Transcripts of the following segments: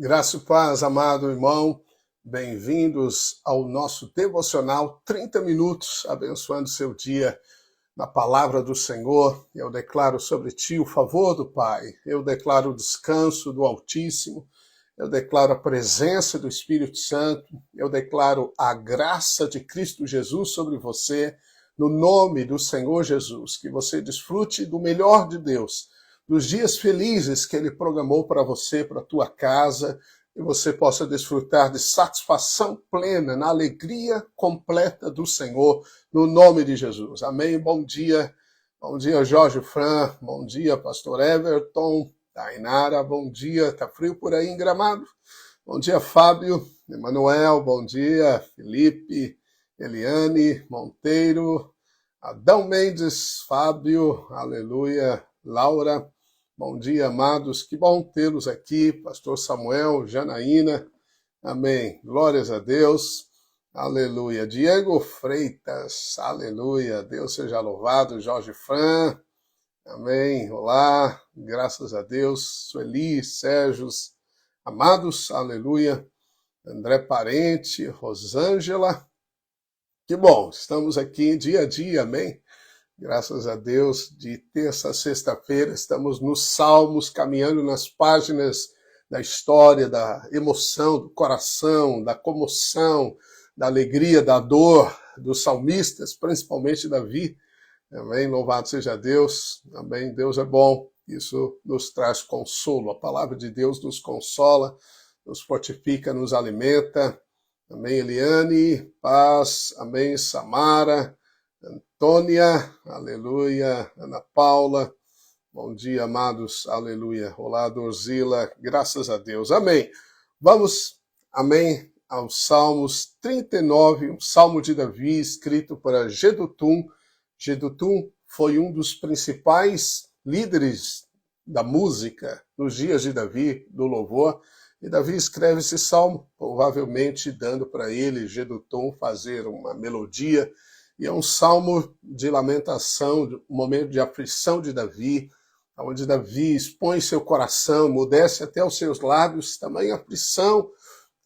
Graça e paz, amado irmão. Bem-vindos ao nosso devocional 30 minutos, abençoando seu dia na palavra do Senhor. Eu declaro sobre ti o favor do Pai. Eu declaro o descanso do Altíssimo. Eu declaro a presença do Espírito Santo. Eu declaro a graça de Cristo Jesus sobre você, no nome do Senhor Jesus. Que você desfrute do melhor de Deus, dos dias felizes que Ele programou para você, para a tua casa, e você possa desfrutar de satisfação plena, na alegria completa do Senhor, no nome de Jesus. Amém? Bom dia, Jorge Fran, bom dia, pastor Everton, Tainara, bom dia, tá frio por aí em Gramado? Bom dia, Fábio, Emanuel, bom dia, Felipe, Eliane, Monteiro, Adão Mendes, Fábio, aleluia, Laura, bom dia, amados, que bom tê-los aqui, pastor Samuel, Janaína, amém, glórias a Deus, aleluia, Diego Freitas, aleluia, Deus seja louvado, Jorge Fran, amém, olá, graças a Deus, Sueli, Sérgio, amados, aleluia, André Parente, Rosângela, que bom, estamos aqui dia a dia, amém? Graças a Deus, de terça a sexta-feira, estamos nos Salmos, caminhando nas páginas da história, da emoção, do coração, da comoção, da alegria, da dor dos salmistas, principalmente Davi. Amém? Louvado seja Deus. Amém? Deus é bom. Isso nos traz consolo. A palavra de Deus nos consola, nos fortifica, nos alimenta. Amém, Eliane? Paz. Amém, Samara. Antônia, aleluia, Ana Paula, bom dia, amados, aleluia, olá, Dorzila, graças a Deus, amém. Vamos, amém, aos Salmos 39, um Salmo de Davi, escrito para Jedutum. Jedutum foi um dos principais líderes da música nos dias de Davi, do louvor, e Davi escreve esse salmo, provavelmente dando para ele, Jedutum, fazer uma melodia. E é um salmo de lamentação, um momento de aflição de Davi, onde Davi expõe seu coração, mudece até os seus lábios, também aflição,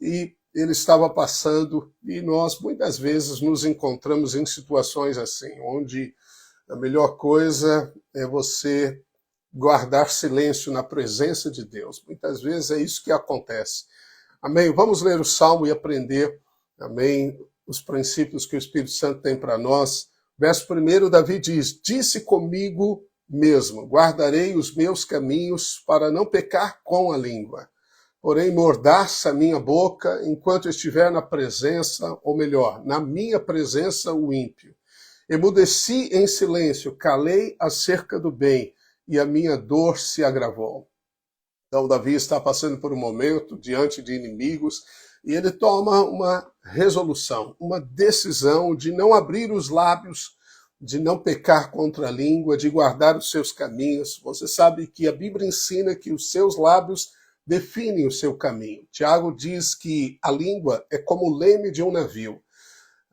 e ele estava passando, e nós muitas vezes nos encontramos em situações assim, onde a melhor coisa é você guardar silêncio na presença de Deus. Muitas vezes é isso que acontece. Amém? Vamos ler o salmo e aprender, amém, os princípios que o Espírito Santo tem para nós. Verso 1, Davi diz, disse comigo mesmo, guardarei os meus caminhos para não pecar com a língua. Porém, mordaça a minha boca enquanto estiver na presença, ou melhor, na minha presença o ímpio. Emudeci em silêncio, calei acerca do bem, e a minha dor se agravou. Então, Davi está passando por um momento diante de inimigos, e ele toma uma resolução, uma decisão de não abrir os lábios, de não pecar contra a língua, de guardar os seus caminhos. Você sabe que a Bíblia ensina que os seus lábios definem o seu caminho. Tiago diz que a língua é como o leme de um navio.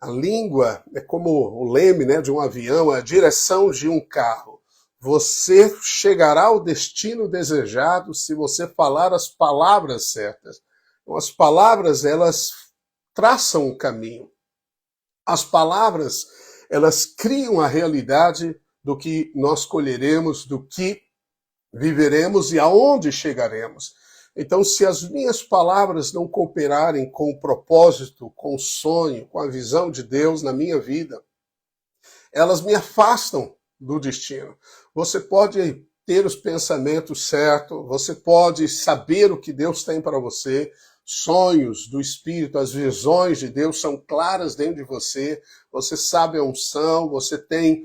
A língua é como o leme, né, de um avião, a direção de um carro. Você chegará ao destino desejado se você falar as palavras certas. Então, as palavras, elas traçam o caminho. As palavras, elas criam a realidade do que nós colheremos, do que viveremos e aonde chegaremos. Então, se as minhas palavras não cooperarem com o propósito, com o sonho, com a visão de Deus na minha vida, elas me afastam do destino. Você pode ter os pensamentos certos, você pode saber o que Deus tem para você, sonhos do Espírito, as visões de Deus são claras dentro de você, você sabe a unção, você tem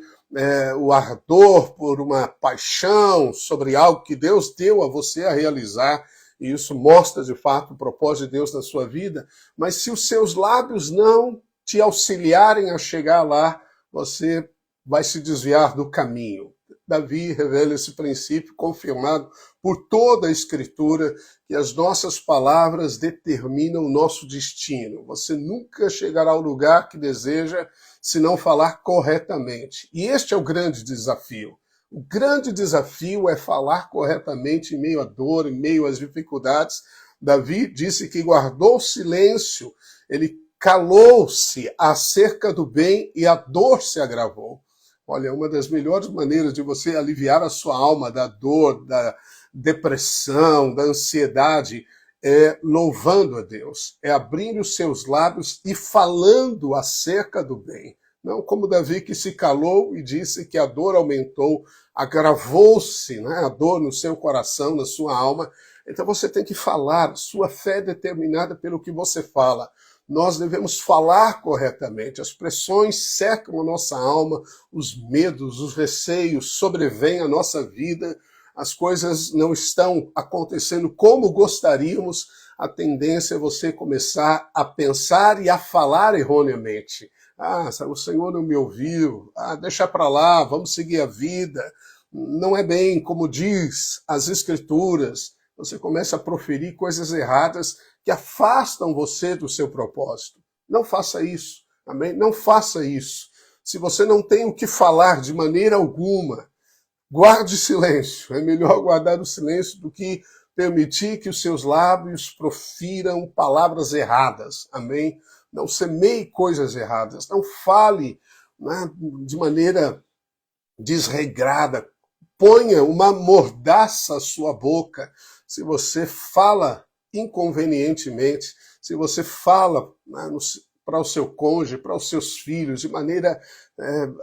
o ardor por uma paixão sobre algo que Deus deu a você a realizar, e isso mostra de fato o propósito de Deus na sua vida, mas se os seus lábios não te auxiliarem a chegar lá, você vai se desviar do caminho. Davi revela esse princípio confirmado por toda a Escritura, que as nossas palavras determinam o nosso destino. Você nunca chegará ao lugar que deseja se não falar corretamente. E este é o grande desafio. O grande desafio é falar corretamente em meio à dor, em meio às dificuldades, Davi disse que guardou silêncio, ele calou-se acerca do bem e a dor se agravou. Olha, uma das melhores maneiras de você aliviar a sua alma da dor, da depressão, da ansiedade, é louvando a Deus, é abrindo os seus lábios e falando acerca do bem. Não como Davi, que se calou e disse que a dor aumentou, agravou-se, né, a dor no seu coração, na sua alma. Então você tem que falar, sua fé é determinada pelo que você fala. Nós devemos falar corretamente. As pressões cercam a nossa alma, os medos, os receios sobrevêm à nossa vida, as coisas não estão acontecendo como gostaríamos. A tendência é você começar a pensar e a falar erroneamente. Ah, o Senhor não me ouviu. Ah, deixa para lá, vamos seguir a vida. Não é bem como diz as Escrituras. Você começa a proferir coisas erradas que afastam você do seu propósito. Não faça isso, amém? Não faça isso. Se você não tem o que falar de maneira alguma, guarde silêncio. É melhor guardar o silêncio do que permitir que os seus lábios profiram palavras erradas, amém? Não semeie coisas erradas, não fale, né, de maneira desregrada. Ponha uma mordaça à sua boca se você fala inconvenientemente, se você fala, né, para o seu cônjuge, para os seus filhos, de maneira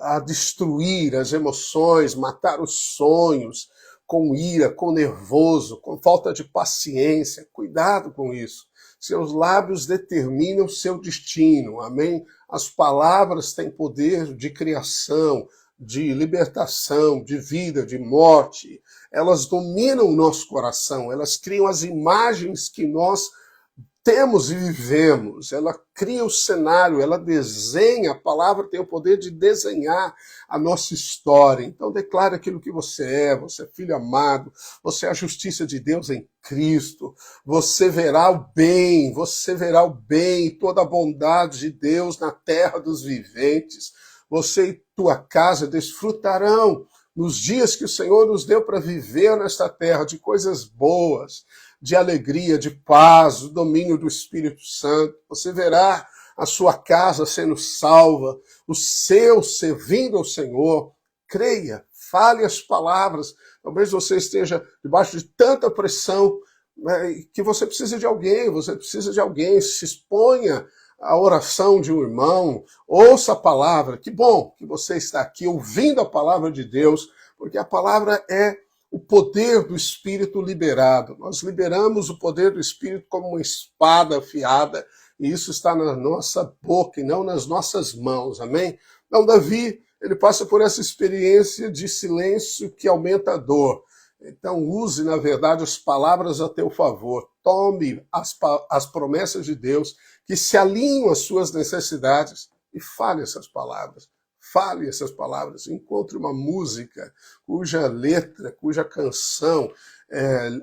a destruir as emoções, matar os sonhos, com ira, com nervoso, com falta de paciência. Cuidado com isso. Seus lábios determinam seu destino, amém? As palavras têm poder de criação, de libertação, de vida, de morte. Elas dominam o nosso coração, elas criam as imagens que nós temos e vivemos. Ela cria o cenário, ela desenha, a palavra tem o poder de desenhar a nossa história. Então declare aquilo que você é filho amado, você é a justiça de Deus em Cristo, você verá o bem, toda a bondade de Deus na terra dos viventes. Você e tua casa desfrutarão nos dias que o Senhor nos deu para viver nesta terra de coisas boas, de alegria, de paz, do domínio do Espírito Santo. Você verá a sua casa sendo salva, o seu servindo ao Senhor. Creia, fale as palavras. Talvez você esteja debaixo de tanta pressão, né, que você precisa de alguém, se exponha à oração de um irmão, ouça a palavra. Que bom que você está aqui ouvindo a palavra de Deus, porque a palavra é o poder do Espírito liberado. Nós liberamos o poder do Espírito como uma espada afiada, e isso está na nossa boca e não nas nossas mãos, amém? Então, Davi, ele passa por essa experiência de silêncio que aumenta a dor. Então, use, na verdade, as palavras a teu favor. Tome as promessas de Deus que se alinham às suas necessidades e fale essas palavras. Fale essas palavras, encontre uma música cuja letra, cuja canção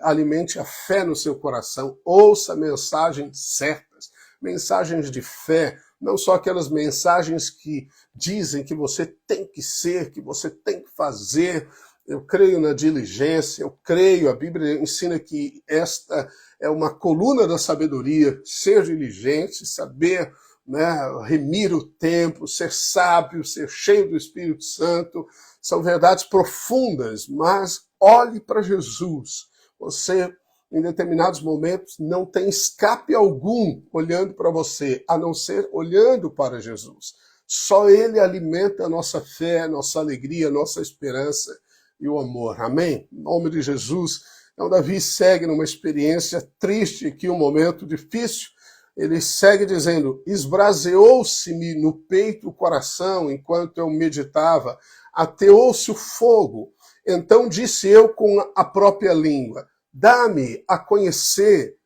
alimente a fé no seu coração. Ouça mensagens certas, mensagens de fé, não só aquelas mensagens que dizem que você tem que ser, que você tem que fazer. Eu creio na diligência, a Bíblia ensina que esta é uma coluna da sabedoria, ser diligente, saber, né, remir o tempo, ser sábio, ser cheio do Espírito Santo, são verdades profundas, mas olhe para Jesus. Você, em determinados momentos, não tem escape algum olhando para você, a não ser olhando para Jesus. Só Ele alimenta a nossa fé, a nossa alegria, a nossa esperança e o amor. Amém? Em nome de Jesus. Então, Davi segue numa experiência triste aqui, um momento difícil. Ele segue dizendo, esbraseou-se-me no peito o coração enquanto eu meditava, ateou-se o fogo. Então disse eu com a própria língua, dá-me a conhecer,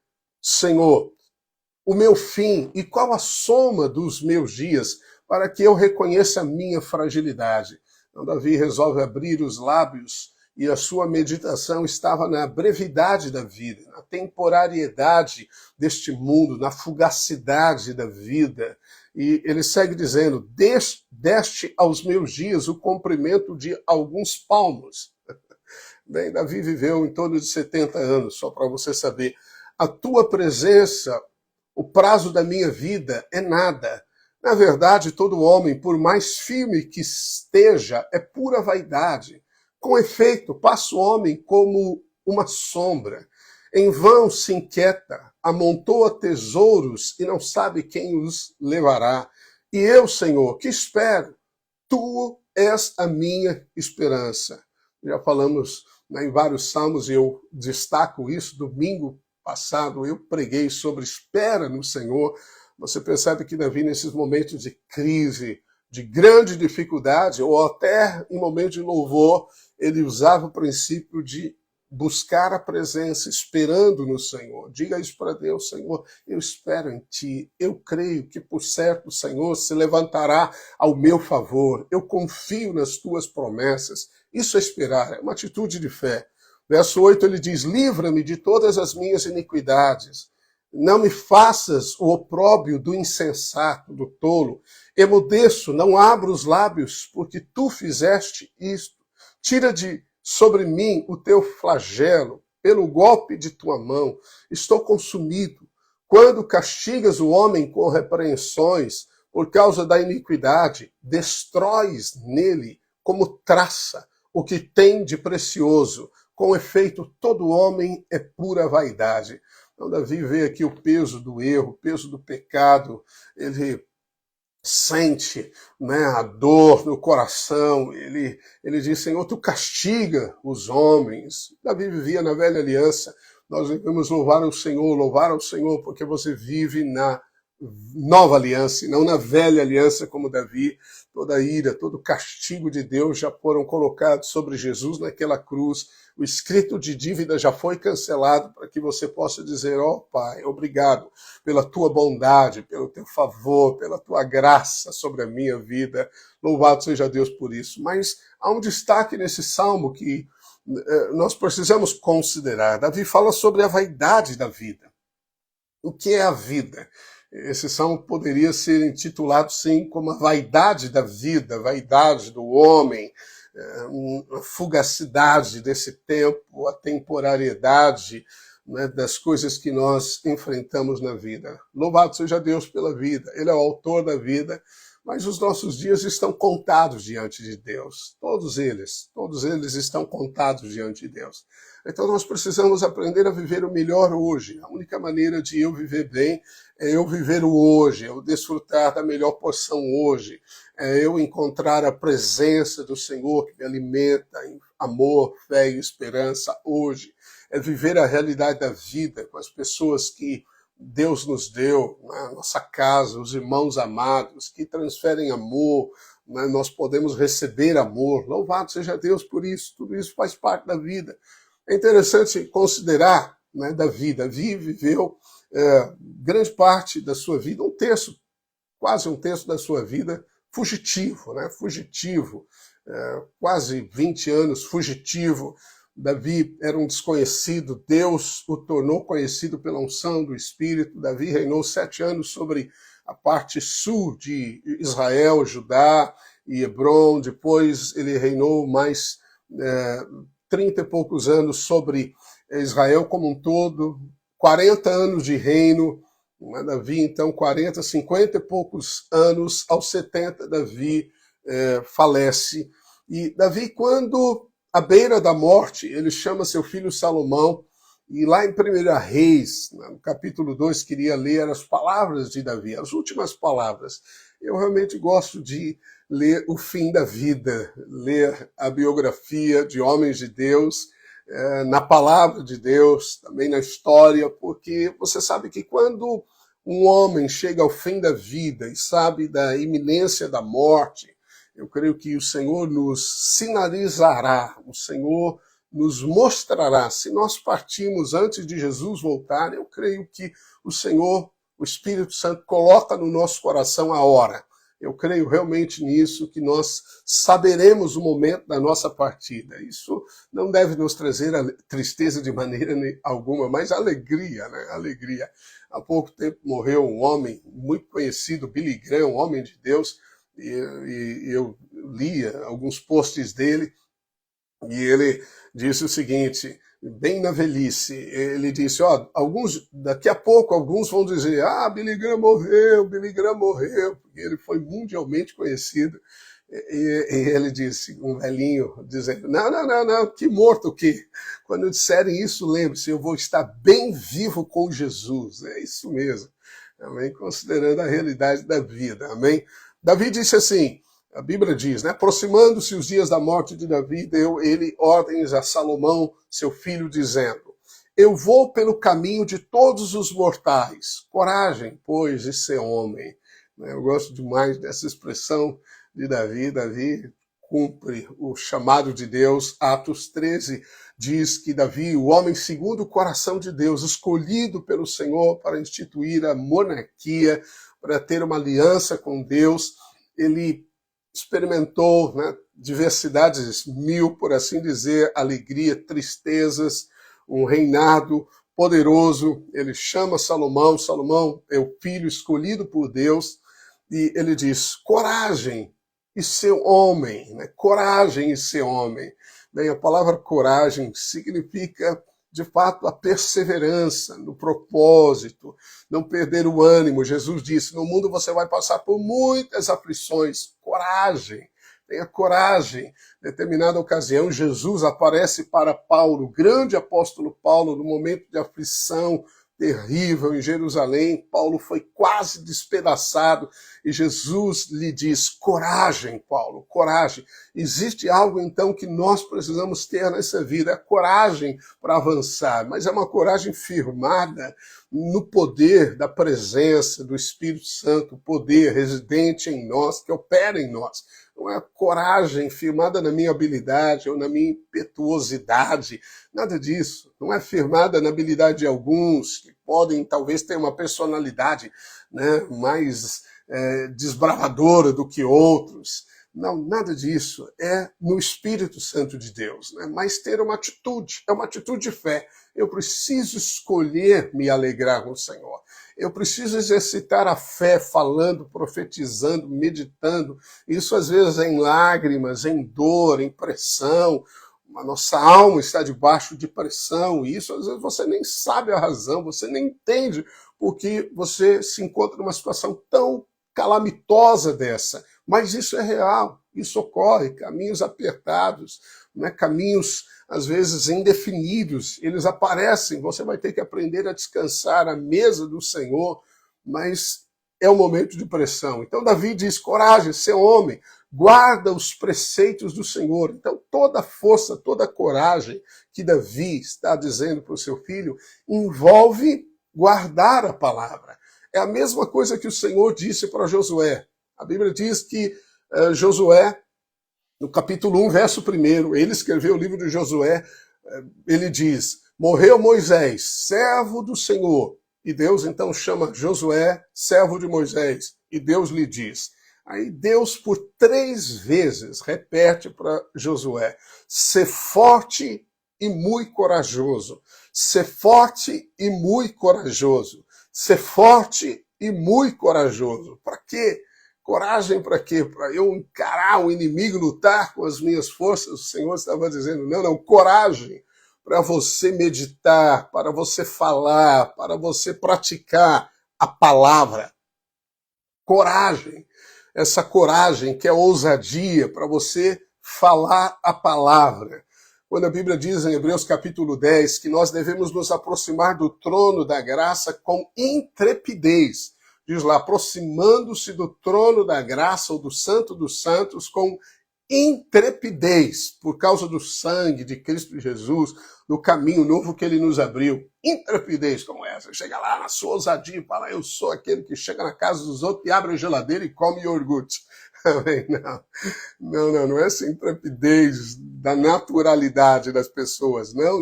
Senhor, o meu fim e qual a soma dos meus dias, para que eu reconheça a minha fragilidade. Então Davi resolve abrir os lábios e a sua meditação estava na brevidade da vida, na temporariedade deste mundo, na fugacidade da vida. E ele segue dizendo, deste aos meus dias o comprimento de alguns palmos. Bem, Davi viveu em torno de 70 anos, só para você saber. a tua presença, o prazo da minha vida é nada. Na verdade, todo homem, por mais firme que esteja, é pura vaidade. Com efeito, passa o homem como uma sombra. Em vão se inquieta, amontoa tesouros e não sabe quem os levará. E eu, Senhor, que espero? Tu és a minha esperança. Já falamos, né, em vários salmos, e eu destaco isso. Domingo passado eu preguei sobre espera no Senhor. Você percebe que Davi, nesses momentos de crise, de grande dificuldade, ou até em momentos de louvor, ele usava o princípio de buscar a presença, esperando no Senhor. Diga isso para Deus: Senhor, eu espero em Ti, eu creio que por certo o Senhor se levantará ao meu favor, eu confio nas Tuas promessas. Isso é esperar, é uma atitude de fé. Verso 8 ele diz: livra-me de todas as minhas iniquidades, não me faças o opróbrio do insensato, do tolo. Emudeço, não abro os lábios, porque Tu fizeste isto. Tira de sobre mim o teu flagelo, pelo golpe de tua mão, estou consumido. Quando castigas o homem com repreensões por causa da iniquidade, destróis nele como traça o que tem de precioso. Com efeito, todo homem é pura vaidade. Então, Davi vê aqui o peso do erro, o peso do pecado, ele sente, né, a dor no coração, ele diz: Senhor, Tu castiga os homens. Davi vivia na velha aliança, nós devemos louvar ao Senhor, porque você vive na nova aliança e não na velha aliança como Davi. Toda a ira, todo o castigo de Deus já foram colocados sobre Jesus naquela cruz. O escrito de dívida já foi cancelado para que você possa dizer: ó Pai, obrigado pela Tua bondade, pelo Teu favor, pela Tua graça sobre a minha vida. Louvado seja Deus por isso. Mas há um destaque nesse salmo que nós precisamos considerar. Davi fala sobre a vaidade da vida. O que é a vida? Esse salmo poderia ser intitulado, sim, como a vaidade da vida, a vaidade do homem, a fugacidade desse tempo, a temporariedade, né, das coisas que nós enfrentamos na vida. Louvado seja Deus pela vida, Ele é o autor da vida, mas os nossos dias estão contados diante de Deus. Todos eles estão contados diante de Deus. Então nós precisamos aprender a viver o melhor hoje. A única maneira de eu viver bem é eu viver o hoje, é eu desfrutar da melhor porção hoje, é eu encontrar a presença do Senhor que me alimenta em amor, fé e esperança hoje. É viver a realidade da vida com as pessoas que Deus nos deu, na nossa casa, os irmãos amados que transferem amor, né? Nós podemos receber amor. Louvado seja Deus por isso, tudo isso faz parte da vida. É interessante considerar, né, Davi. Davi viveu grande parte da sua vida, quase um terço da sua vida, fugitivo, né? Fugitivo, quase 20 anos fugitivo. Davi era um desconhecido, Deus o tornou conhecido pela unção do Espírito. Davi reinou 7 anos sobre a parte sul de Israel, Judá e Hebrom. Depois ele reinou mais 30 e poucos anos sobre Israel como um todo, 40 anos de reino. Davi, então, 40, 50 e poucos anos, aos 70, Davi falece. E Davi, quando à beira da morte, ele chama seu filho Salomão, e lá em 1 Reis, no capítulo 2, queria ler as palavras de Davi, as últimas palavras. Eu realmente gosto de ler o fim da vida, ler a biografia de homens de Deus, na palavra de Deus, também na história, porque você sabe que quando um homem chega ao fim da vida e sabe da iminência da morte, eu creio que o Senhor nos sinalizará, o Senhor nos mostrará. Se nós partirmos antes de Jesus voltar, eu creio que o Senhor, o Espírito Santo, coloca no nosso coração a hora. Eu creio realmente nisso, que nós saberemos o momento da nossa partida. Isso não deve nos trazer a tristeza de maneira alguma, mas alegria, né? Alegria. Há pouco tempo morreu um homem muito conhecido, Billy Graham, um homem de Deus, e eu lia alguns posts dele, E ele disse o seguinte, bem na velhice, ele disse, ó, daqui a pouco alguns vão dizer, Billy Graham morreu, Billy Graham morreu, porque ele foi mundialmente conhecido. E ele disse, um velhinho, dizendo, não, que morto o quê? Quando disserem isso, lembre-se, eu vou estar bem vivo com Jesus. É isso mesmo, amém? Considerando a realidade da vida, amém? Davi disse assim, a Bíblia diz, né? Aproximando-se os dias da morte de Davi, deu ele ordens a Salomão, seu filho, dizendo, eu vou pelo caminho de todos os mortais. Coragem, pois, de ser homem. Eu gosto demais dessa expressão de Davi. Davi cumpre o chamado de Deus. Atos 13 diz que Davi, o homem segundo o coração de Deus, escolhido pelo Senhor para instituir a monarquia, para ter uma aliança com Deus, ele experimentou, né, diversidades mil, por assim dizer, alegria, tristezas, um reinado poderoso. Ele chama Salomão, Salomão é o filho escolhido por Deus, e ele diz, coragem e ser homem, né? Coragem e ser homem. Bem, a palavra coragem significa, de fato, a perseverança no propósito, não perder o ânimo. Jesus disse, no mundo você vai passar por muitas aflições. Coragem, tenha coragem. Em determinada ocasião, Jesus aparece para Paulo, o grande apóstolo Paulo, no momento de aflição terrível em Jerusalém. Paulo foi quase despedaçado e Jesus lhe diz, coragem, Paulo, coragem. Existe algo, então, que nós precisamos ter nessa vida, é coragem para avançar, mas é uma coragem firmada no poder da presença do Espírito Santo, poder residente em nós, que opera em nós. Não é coragem firmada na minha habilidade ou na minha impetuosidade, nada disso. Não é firmada na habilidade de alguns que podem talvez ter uma personalidade, né, mais desbravadora do que outros. Não, nada disso. É no Espírito Santo de Deus, né? Mas ter uma atitude, é uma atitude de fé. Eu preciso escolher me alegrar com o Senhor. Eu preciso exercitar a fé falando, profetizando, meditando. Isso às vezes é em lágrimas, em dor, em pressão. A nossa alma está debaixo de pressão. E isso às vezes você nem sabe a razão, você nem entende porque você se encontra numa situação tão calamitosa dessa. Mas isso é real, isso ocorre, caminhos apertados, né? Caminhos às vezes indefinidos, eles aparecem, você vai ter que aprender a descansar à mesa do Senhor, mas é um momento de pressão. Então Davi diz, coragem, ser homem, guarda os preceitos do Senhor. Então toda a força, toda a coragem que Davi está dizendo para o seu filho, envolve guardar a palavra. É a mesma coisa que o Senhor disse para Josué. A Bíblia diz que Josué, no capítulo 1, verso 1, ele escreveu o livro de Josué, ele diz, morreu Moisés, servo do Senhor. E Deus então chama Josué, servo de Moisés. E Deus lhe diz. Aí Deus, por 3 vezes, repete para Josué, ser forte e muito corajoso. Ser forte e muito corajoso. Ser forte e muito corajoso. Para quê? Coragem para quê? Para eu encarar o inimigo, lutar com as minhas forças? O Senhor estava dizendo, não, coragem para você meditar, para você falar, para você praticar a palavra. Coragem, essa coragem que é ousadia para você falar a palavra. Quando a Bíblia diz em Hebreus capítulo 10 que nós devemos nos aproximar do trono da graça com intrepidez, diz lá, aproximando-se do trono da graça ou do Santo dos Santos com intrepidez, por causa do sangue de Cristo Jesus, do caminho novo que ele nos abriu. Intrepidez como essa. Chega lá na sua ousadia e fala, eu sou aquele que chega na casa dos outros e abre a geladeira e come iogurte. Não é essa intrepidez da naturalidade das pessoas. Não.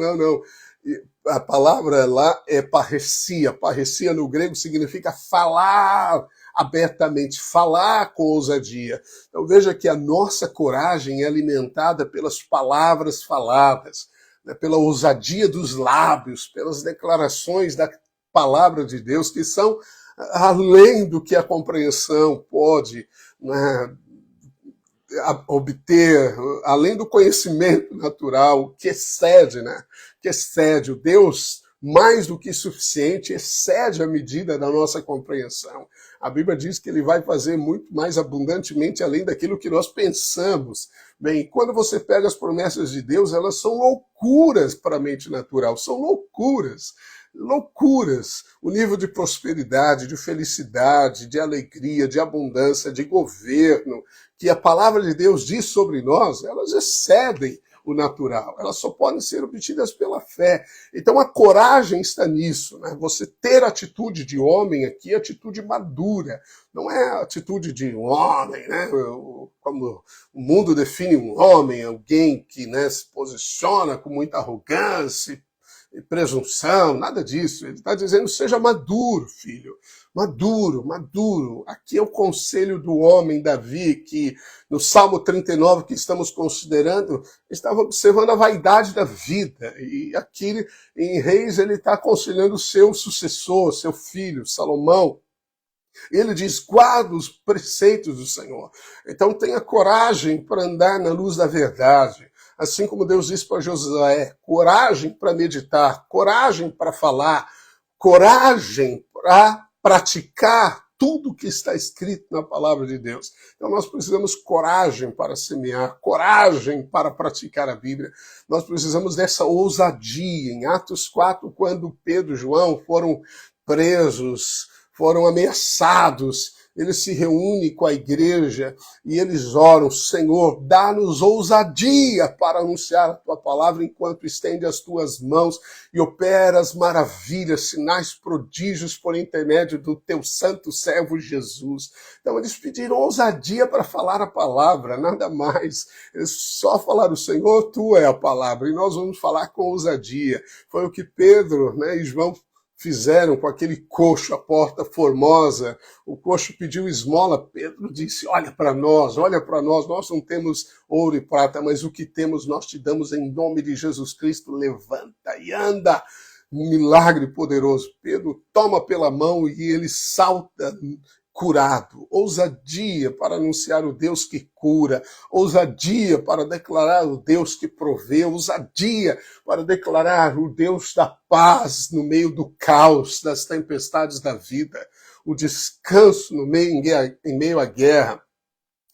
A palavra lá é parresia. Parresia no grego significa falar abertamente, falar com ousadia. Então veja que a nossa coragem é alimentada pelas palavras faladas, né, pela ousadia dos lábios, pelas declarações da palavra de Deus, que são além do que a compreensão pode, né, obter, além do conhecimento natural, que excede, né? Que excede o Deus mais do que suficiente, excede a medida da nossa compreensão. A Bíblia diz que ele vai fazer muito mais abundantemente além daquilo que nós pensamos. Bem, quando você pega as promessas de Deus, elas são loucuras para a mente natural, são loucuras. Loucuras, o nível de prosperidade, de felicidade, de alegria, de abundância, de governo, que a palavra de Deus diz sobre nós, elas excedem o natural, elas só podem ser obtidas pela fé. Então a coragem está nisso, né? Você ter atitude de homem aqui, atitude madura, não é atitude de um homem, né? Como o mundo define um homem, alguém que, né, se posiciona com muita arrogância e presunção, nada disso. Ele está dizendo, seja maduro, filho. Maduro, maduro. Aqui é o conselho do homem Davi, que no Salmo 39 que estamos considerando, estava observando a vaidade da vida. E aqui em Reis ele está aconselhando o seu sucessor, seu filho, Salomão. Ele diz, guarda os preceitos do Senhor. Então tenha coragem para andar na luz da verdade. Assim como Deus disse para Josué, coragem para meditar, coragem para falar, coragem para praticar tudo que está escrito na palavra de Deus. Então nós precisamos coragem para semear, coragem para praticar a Bíblia. Nós precisamos dessa ousadia. Em Atos 4, quando Pedro e João foram presos, foram ameaçados, eles se reúnem com a igreja e eles oram, Senhor, dá-nos ousadia para anunciar a tua palavra enquanto estende as tuas mãos e opera as maravilhas, sinais, prodígios por intermédio do teu santo servo Jesus. Então eles pediram ousadia para falar a palavra, nada mais. Eles só falaram, Senhor, tu é a palavra e nós vamos falar com ousadia. Foi o que Pedro, né, e João fizeram com aquele coxo, a porta formosa. O coxo pediu esmola, Pedro disse, olha para nós, nós não temos ouro e prata, mas o que temos nós te damos em nome de Jesus Cristo, levanta e anda. Um milagre poderoso. Pedro toma pela mão e ele salta curado, ousadia para anunciar o Deus que cura, ousadia para declarar o Deus que provê, ousadia para declarar o Deus da paz no meio do caos, das tempestades da vida, o descanso em meio à guerra.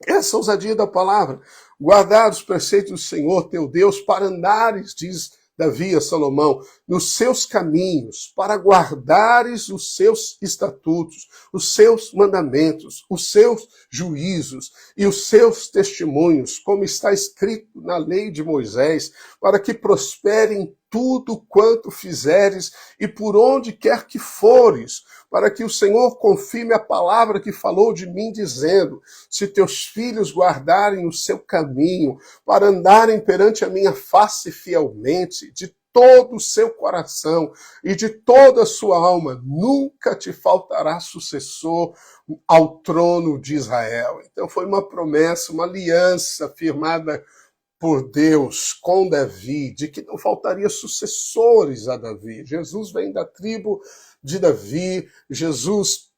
Essa ousadia da palavra, guardar os preceitos do Senhor teu Deus para andares, diz Davi a Salomão, nos seus caminhos, para guardares os seus estatutos, os seus mandamentos, os seus juízos e os seus testemunhos, como está escrito na lei de Moisés, para que prosperem tudo quanto fizeres e por onde quer que fores, para que o Senhor confirme a palavra que falou de mim, dizendo, se teus filhos guardarem o seu caminho, para andarem perante a minha face fielmente, de todo o seu coração e de toda a sua alma, nunca te faltará sucessor ao trono de Israel. Então foi uma promessa, uma aliança firmada por Deus com Davi, de que não faltaria sucessores a Davi. Jesus vem da tribo de Davi, Jesus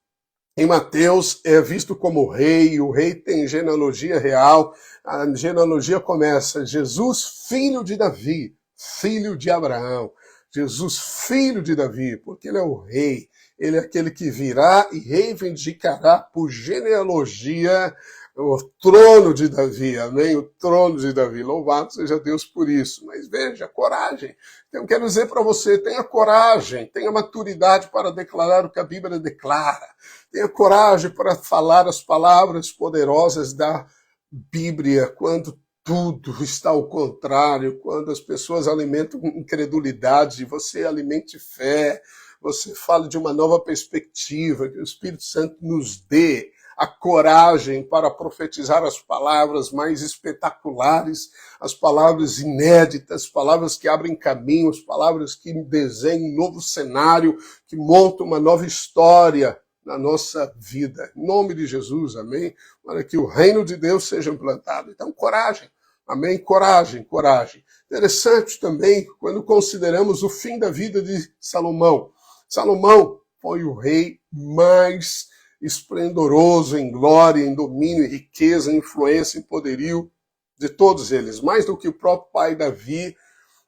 em Mateus é visto como rei, o rei tem genealogia real, a genealogia começa, Jesus, filho de Davi, filho de Abraão, Jesus, filho de Davi, porque ele é o rei, ele é aquele que virá e reivindicará por genealogia o trono de Davi, amém? O trono de Davi, louvado seja Deus por isso. Mas veja, coragem. Então, eu quero dizer para você, tenha coragem, tenha maturidade para declarar o que a Bíblia declara. Tenha coragem para falar as palavras poderosas da Bíblia, quando tudo está ao contrário, quando as pessoas alimentam incredulidade, você alimente fé, você fala de uma nova perspectiva, que o Espírito Santo nos dê a coragem para profetizar as palavras mais espetaculares, as palavras inéditas, palavras que abrem caminhos, palavras que desenham um novo cenário, que montam uma nova história na nossa vida. Em nome de Jesus, amém? Para que o reino de Deus seja implantado. Então, coragem, amém? Coragem, coragem. Interessante também, quando consideramos o fim da vida de Salomão. Salomão foi o rei mais esplendoroso em glória, em domínio, em riqueza, em influência, em poderio de todos eles. Mais do que o próprio pai Davi,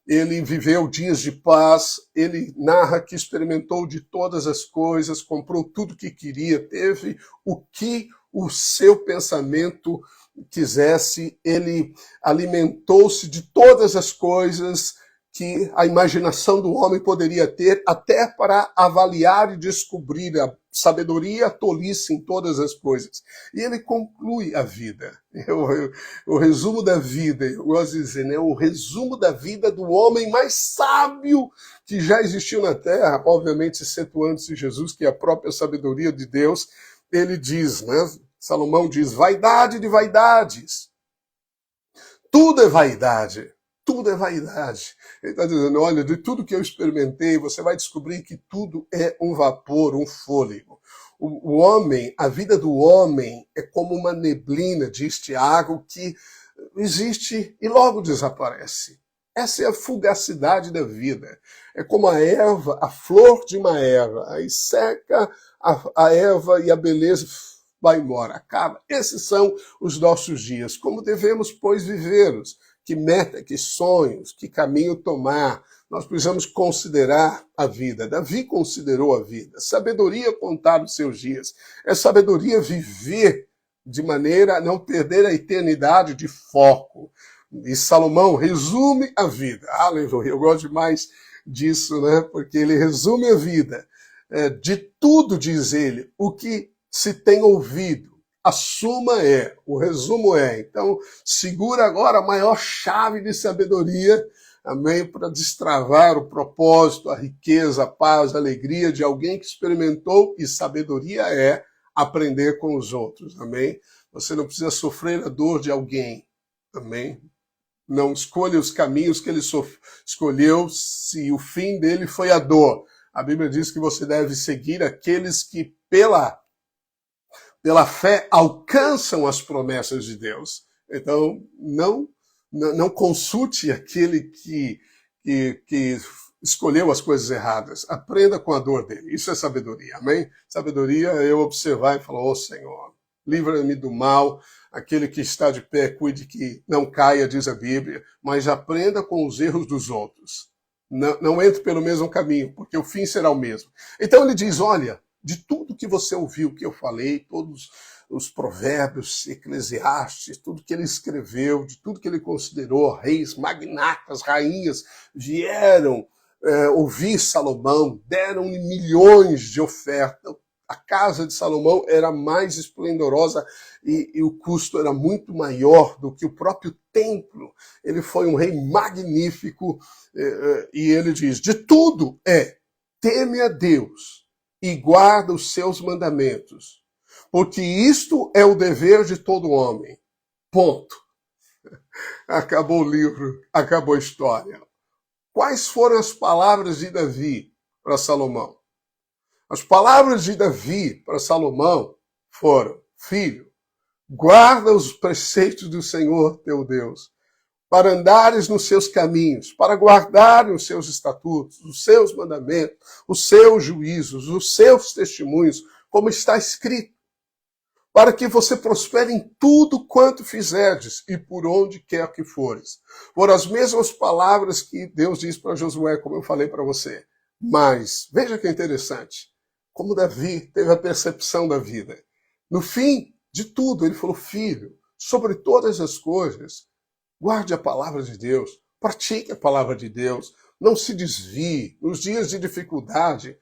ele viveu dias de paz, ele narra que experimentou de todas as coisas, comprou tudo que queria, teve o que o seu pensamento quisesse, ele alimentou-se de todas as coisas que a imaginação do homem poderia ter, até para avaliar e descobrir a sabedoria e a tolice em todas as coisas. E ele conclui a vida. O resumo da vida, eu gosto de dizer, né? O resumo da vida do homem mais sábio que já existiu na Terra, obviamente excetuando-se Jesus, que é a própria sabedoria de Deus. Ele diz, né? Salomão diz, vaidade de vaidades. Tudo é vaidade. Tudo é vaidade. Ele está dizendo, olha, de tudo que eu experimentei, você vai descobrir que tudo é um vapor, um fôlego. O homem, a vida do homem é como uma neblina, diz Tiago, que existe e logo desaparece. Essa é a fugacidade da vida. É como a erva, a flor de uma erva. Aí seca a erva e a beleza vai embora, acaba. Esses são os nossos dias. Como devemos, pois, vivê-los? Que meta, que sonhos, que caminho tomar. Nós precisamos considerar a vida. Davi considerou a vida. Sabedoria contar os seus dias. É sabedoria viver de maneira a não perder a eternidade de foco. E Salomão resume a vida. Aleluia, eu gosto demais disso, né? Porque ele resume a vida. De tudo, diz ele, o que se tem ouvido. A suma é, o resumo é. Então, segura agora a maior chave de sabedoria, amém, para destravar o propósito, a riqueza, a paz, a alegria de alguém que experimentou, e sabedoria é aprender com os outros, amém? Você não precisa sofrer a dor de alguém, amém? Não escolha os caminhos que ele escolheu se o fim dele foi a dor. A Bíblia diz que você deve seguir aqueles que, pela fé, alcançam as promessas de Deus. Então, não consulte aquele que escolheu as coisas erradas. Aprenda com a dor dele. Isso é sabedoria, amém? Sabedoria é eu observar e falar, ô Senhor, livra-me do mal. Aquele que está de pé, cuide que não caia, diz a Bíblia, mas aprenda com os erros dos outros. Não entre pelo mesmo caminho, porque o fim será o mesmo. Então ele diz, olha, de tudo que você ouviu, que eu falei, todos os provérbios, Eclesiastes, tudo que ele escreveu, de tudo que ele considerou, reis, magnatas, rainhas, vieram ouvir Salomão, deram-lhe milhões de ofertas. A casa de Salomão era mais esplendorosa e o custo era muito maior do que o próprio templo. Ele foi um rei magnífico e ele diz, de tudo teme a Deus e guarda os seus mandamentos, porque isto é o dever de todo homem. Ponto. Acabou o livro, acabou a história. Quais foram as palavras de Davi para Salomão? As palavras de Davi para Salomão foram, filho, guarda os preceitos do Senhor teu Deus, para andares nos seus caminhos, para guardares os seus estatutos, os seus mandamentos, os seus juízos, os seus testemunhos, como está escrito, para que você prospere em tudo quanto fizerdes e por onde quer que fores. Por as mesmas palavras que Deus diz para Josué, como eu falei para você. Mas, veja que interessante, como Davi teve a percepção da vida. No fim de tudo, ele falou, filho, sobre todas as coisas, guarde a palavra de Deus, pratique a palavra de Deus, não se desvie. Nos dias de dificuldade,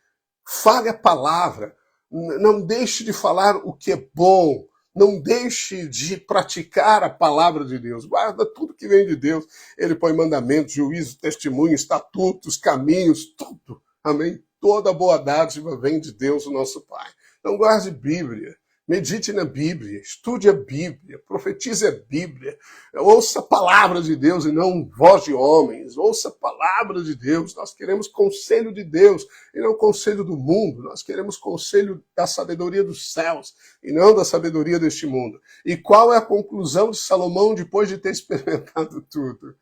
fale a palavra, não deixe de falar o que é bom, não deixe de praticar a palavra de Deus. Guarda tudo que vem de Deus. Ele põe mandamentos, juízo, testemunho, estatutos, caminhos, tudo. Amém? Toda boa dádiva vem de Deus, o nosso Pai. Então guarde Bíblia. Medite na Bíblia, estude a Bíblia, profetize a Bíblia, ouça a palavra de Deus e não voz de homens, ouça a palavra de Deus. Nós queremos conselho de Deus e não conselho do mundo, nós queremos conselho da sabedoria dos céus e não da sabedoria deste mundo. E qual é a conclusão de Salomão depois de ter experimentado tudo?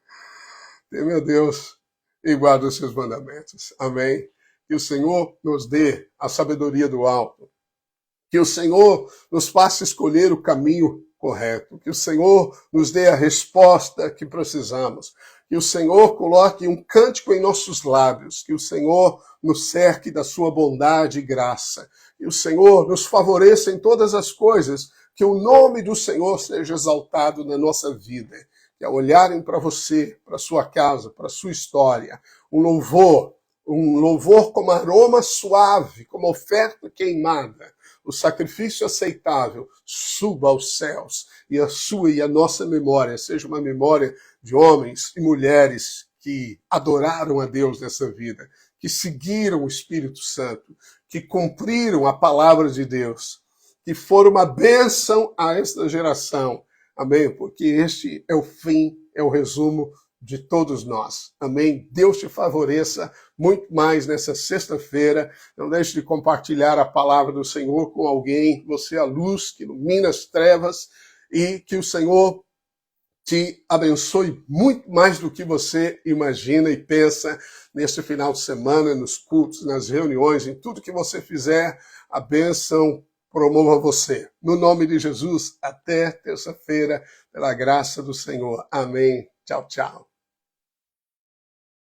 Teme a Deus e guarda os seus mandamentos. Amém? Que o Senhor nos dê a sabedoria do alto, Que o Senhor nos faça escolher o caminho correto, que o Senhor nos dê a resposta que precisamos, que o Senhor coloque um cântico em nossos lábios, que o Senhor nos cerque da sua bondade e graça, que o Senhor nos favoreça em todas as coisas, que o nome do Senhor seja exaltado na nossa vida, que ao olharem para você, para a sua casa, para a sua história, um louvor como aroma suave, como oferta queimada, o sacrifício aceitável suba aos céus e a sua e a nossa memória seja uma memória de homens e mulheres que adoraram a Deus nessa vida, que seguiram o Espírito Santo, que cumpriram a palavra de Deus, que foram uma bênção a esta geração. Amém? Porque este é o fim, é o resumo de todos nós. Amém? Deus te favoreça muito mais nessa sexta-feira. Não deixe de compartilhar a palavra do Senhor com alguém. Você é a luz que ilumina as trevas e que o Senhor te abençoe muito mais do que você imagina e pensa neste final de semana, nos cultos, nas reuniões, em tudo que você fizer. A bênção promova você. No nome de Jesus, até terça-feira, pela graça do Senhor. Amém. Tchau, tchau.